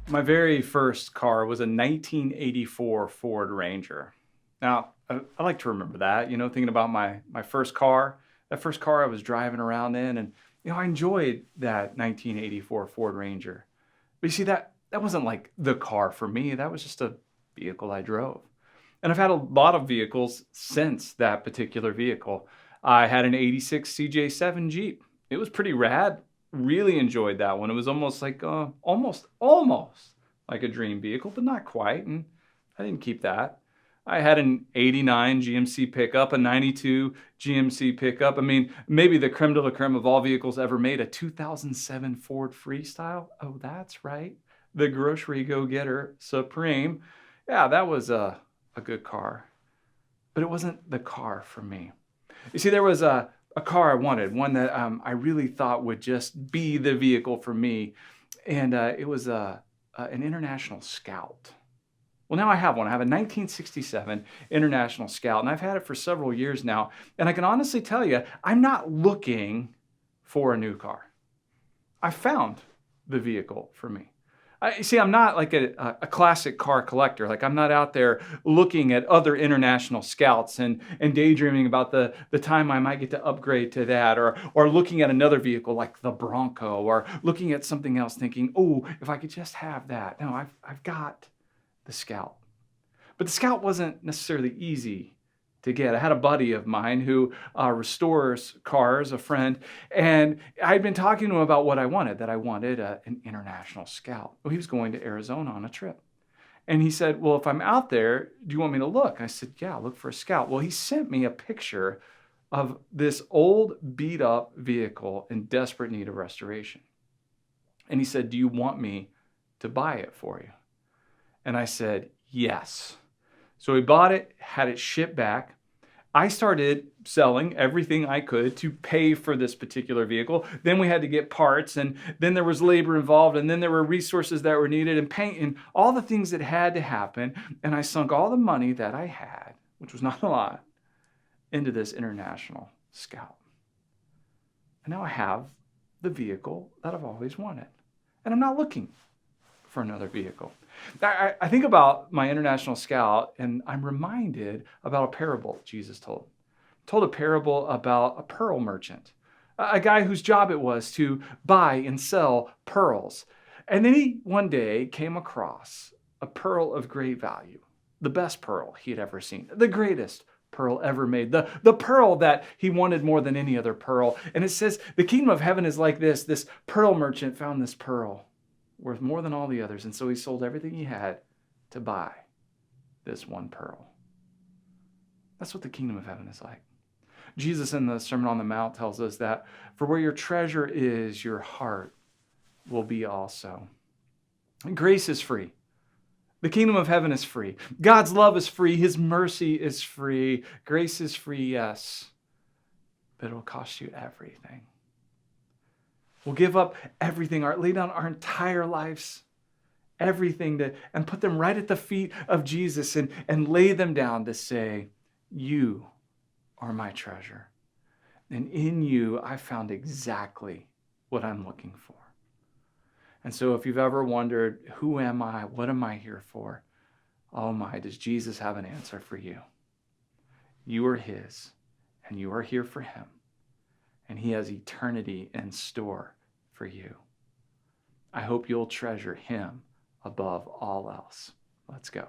My very first car was a 1984 Ford Ranger. Now, I like to remember that, thinking about my first car, that first car I was driving around in, and I enjoyed that 1984 Ford Ranger. But you see, that wasn't like the car for me. That was just a vehicle I drove. And I've had a lot of vehicles since that particular vehicle. I had an 86 CJ7 Jeep. It was pretty rad. Really enjoyed that one. It was almost like almost like a dream vehicle, but not quite. And I didn't keep that. I had an 89 GMC pickup, a 92 GMC pickup. I mean, maybe the creme de la creme of all vehicles ever made, a 2007 Ford Freestyle. Oh, that's right. The grocery go-getter Supreme. Yeah, that was a good car, but it wasn't the car for me. You see, there was a car I wanted, one that I really thought would just be the vehicle for me, and it was an International Scout. Well, now I have one. I have a 1967 International Scout, and I've had it for several years now. And I can honestly tell you, I'm not looking for a new car. I found the vehicle for me. See, I'm not like a classic car collector. Like, I'm not out there looking at other International Scouts and daydreaming about the time I might get to upgrade to that, or looking at another vehicle like the Bronco, or looking at something else thinking, oh, if I could just have that. No, I've got the Scout. But the Scout wasn't necessarily easy to get. I had a buddy of mine who restores cars, a friend, and I'd been talking to him about what I wanted, that I wanted an International Scout. Well, he was going to Arizona on a trip. And he said, well, if I'm out there, do you want me to look? I said, yeah, look for a Scout. Well, he sent me a picture of this old beat up vehicle in desperate need of restoration. And he said, do you want me to buy it for you? And I said, yes. So we bought it, had it shipped back. I started selling everything I could to pay for this particular vehicle. Then we had to get parts, and then there was labor involved, and then there were resources that were needed, and paint, and all the things that had to happen. And I sunk all the money that I had, which was not a lot, into this International Scout. And now I have the vehicle that I've always wanted. And I'm not looking for another vehicle. I think about my International Scout, and I'm reminded about a parable Jesus told. He told a parable about a pearl merchant, a guy whose job it was to buy and sell pearls. And then he one day came across a pearl of great value, the best pearl he had ever seen, the greatest pearl ever made, the pearl that he wanted more than any other pearl. And it says the kingdom of heaven is like this pearl merchant found this pearl worth more than all the others. And so he sold everything he had to buy this one pearl. That's what the kingdom of heaven is like. Jesus in the Sermon on the Mount tells us that for where your treasure is, your heart will be also. And grace is free. The kingdom of heaven is free. God's love is free. His mercy is free. Grace is free, yes, but it'll cost you everything. We'll give up everything, lay down our entire lives, everything, and put them right at the feet of Jesus and lay them down to say, you are my treasure. And in you, I found exactly what I'm looking for. And so if you've ever wondered, who am I? What am I here for? Oh my, does Jesus have an answer for you? You are his, and you are here for him. And he has eternity in store for you. I hope you'll treasure him above all else. Let's go.